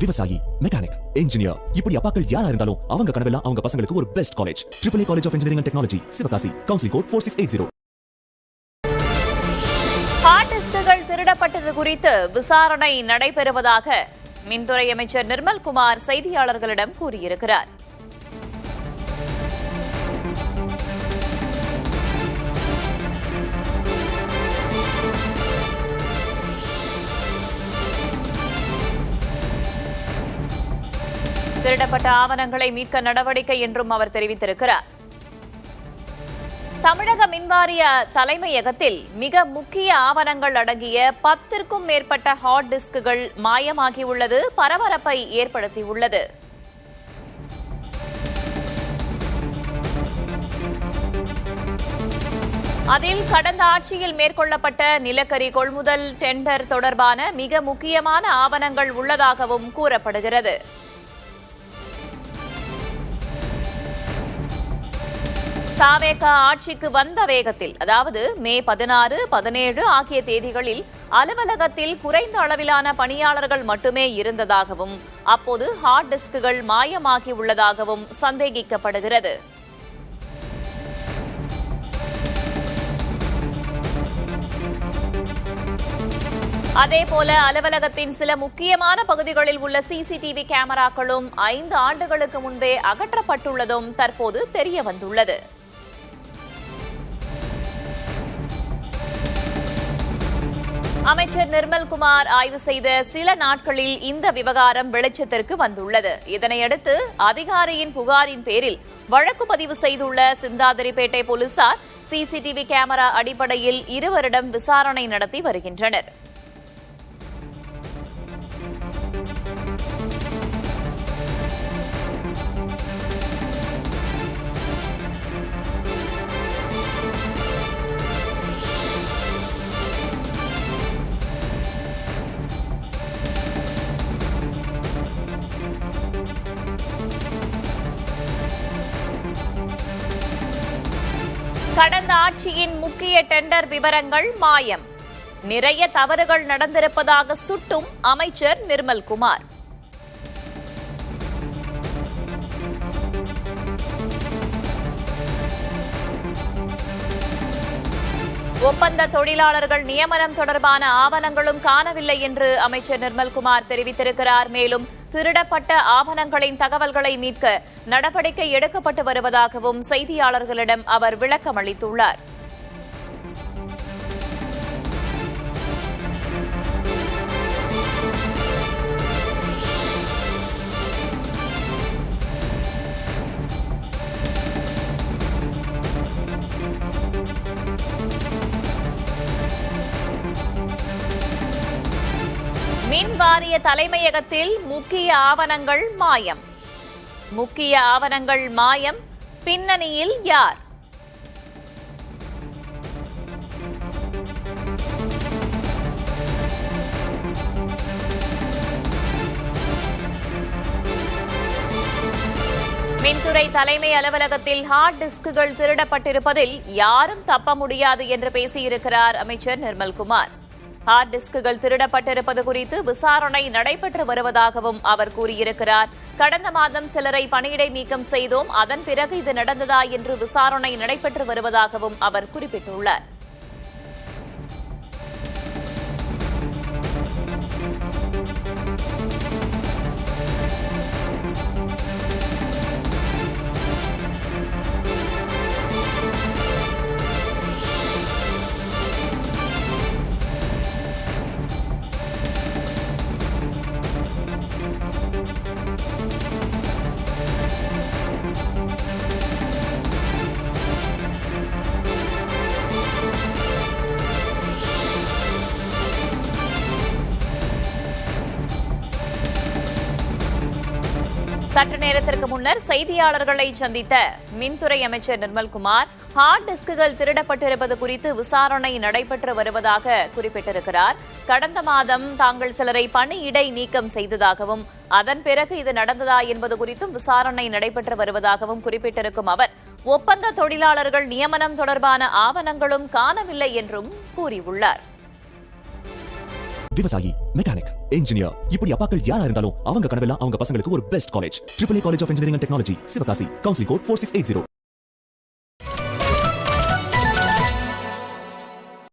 விவசாயி, mechanic, engineer, இப்படி அப்பாக்கள் யாரா இருந்தாலும் அவங்க கனவெல்லாம் அவங்க பசங்களுக்கு ஒரு best college. AAA college of engineering and technology, Sivakasi. Counselling code 4680. Hard டிஸ்க்குகள் திருடப்பட்டது குறித்து விசாரணை நடைபெறுவதாக மின்துறை அமைச்சர் நிர்மல்குமார் செய்தியாளர்களிடம் கூறியிருக்கிறார். திருடப்பட்ட ஆவணங்களை மீட்க நடவடிக்கை என்றும் அவர் தெரிவித்திருக்கிறார். தமிழக மின்வாரிய தலைமையகத்தில் மிக முக்கிய ஆவணங்கள் அடங்கிய 10க்கும் மேற்பட்ட ஹார்ட் டிஸ்க்குகள் மாயமாகியுள்ளது பரபரப்பை ஏற்படுத்தியுள்ளது. அதில் கடந்த ஆட்சியில் மேற்கொள்ளப்பட்ட நிலக்கரி கொள்முதல் டெண்டர் தொடர்பான மிக முக்கியமான ஆவணங்கள் உள்ளதாகவும் கூறப்படுகிறது. தாவேகா ஆட்சிக்கு வந்த வேகத்தில், அதாவது மே 16, 17 ஆகிய தேதிகளில் அலுவலகத்தில் குறைந்த அளவிலான பணியாளர்கள் மட்டுமே இருந்ததாகவும் அப்போது ஹார்ட் டிஸ்க்குகள் மாயமாகி உள்ளதாகவும் சந்தேகிக்கப்படுகிறது. அதேபோல அலுவலகத்தின் சில முக்கியமான பகுதிகளில் உள்ள சிசிடிவி கேமராக்களும் 5 ஆண்டுகளுக்கு முன்பே அகற்றப்பட்டுள்ளதும் தற்போது தெரிய வந்துள்ளது. அமைச்சர் நிர்மல்குமார் ஆய்வு செய்த சில நாட்களில் இந்த விவகாரம் வெளிச்சத்திற்கு வந்துள்ளது. இதனையடுத்து அதிகாரியின் புகாரின் பேரில் வழக்கு பதிவு செய்துள்ள சிந்தாதிரிப்பேட்டை போலீசார் சிசிடிவி கேமரா அடிப்படையில் இருவரிடம் விசாரணை நடத்தி வருகின்றனர். கடந்த ஆட்சியின் முக்கிய டெண்டர் விவரங்கள் மாயம், நிறைய தவறுகள் நடந்திருப்பதாக சுட்டும் அமைச்சர் நிர்மல்குமார். ஒப்பந்த தொழிலாளர்கள் நியமனம் தொடர்பான ஆவணங்களும் காணவில்லை என்று அமைச்சர் நிர்மல்குமார் தெரிவித்திருக்கிறார். மேலும் திருடப்பட்ட ஆவணங்களின் தகவல்களை மீட்க நடவடிக்கை எடுக்கப்பட்டு வருவதாகவும் செய்தியாளர்களிடம் அவர் விளக்கம் அளித்துள்ளார். மின் வாரிய தலைமையகத்தில் முக்கிய ஆவணங்கள் மாயம். முக்கிய ஆவணங்கள் மாயம், பின்னணியில் யார்? மின்துறை தலைமை அலுவலகத்தில் ஹார்ட் டிஸ்க்குகள் திருடப்பட்டிருப்பதில் யாரும் தப்ப முடியாது என்று பேசியிருக்கிறார் அமைச்சர் நிர்மல்குமார். ஹார்ட் டிஸ்க்குகள் திருடப்பட்டிருப்பது குறித்து விசாரணை நடைபெற்று வருவதாகவும் அவர் கூறியிருக்கிறார். கடந்த மாதம் சிலரை பணியிடை நீக்கம் செய்தோம், அதன் பிறகு இது நடந்ததா என்று விசாரணை நடைபெற்று வருவதாகவும் அவர் குறிப்பிட்டுள்ளார். சற்று நேரத்திற்கு முன்னர் செய்தியாளர்களை சந்தித்த மின்துறை அமைச்சர் நிர்மல்குமார் ஹார்ட் டிஸ்க்குகள் திருடப்பட்டிருப்பது குறித்து விசாரணை நடைபெற்று வருவதாக குறிப்பிட்டிருக்கிறார். கடந்த மாதம் தாங்கள் சிலரை பணியிடை நீக்கம் செய்ததாகவும் அதன் பிறகு இது நடந்ததா என்பது குறித்தும் விசாரணை நடைபெற்று வருவதாகவும் குறிப்பிட்டிருக்கும் அவர் ஒப்பந்த தொழிலாளர்கள் நியமனம் தொடர்பான ஆவணங்களும் காணவில்லை என்றும் கூறியுள்ளார். விவசாயி, மெக்கானிக், இன்ஜினியர், இப்படி அப்பாக்கள் யாரா இருந்தாலும் அவங்க கனவெல்லாம் அவங்க பசங்களுக்கு ஒரு best college. AAA college of engineering and technology, Sivakasi. Counselling code 4680.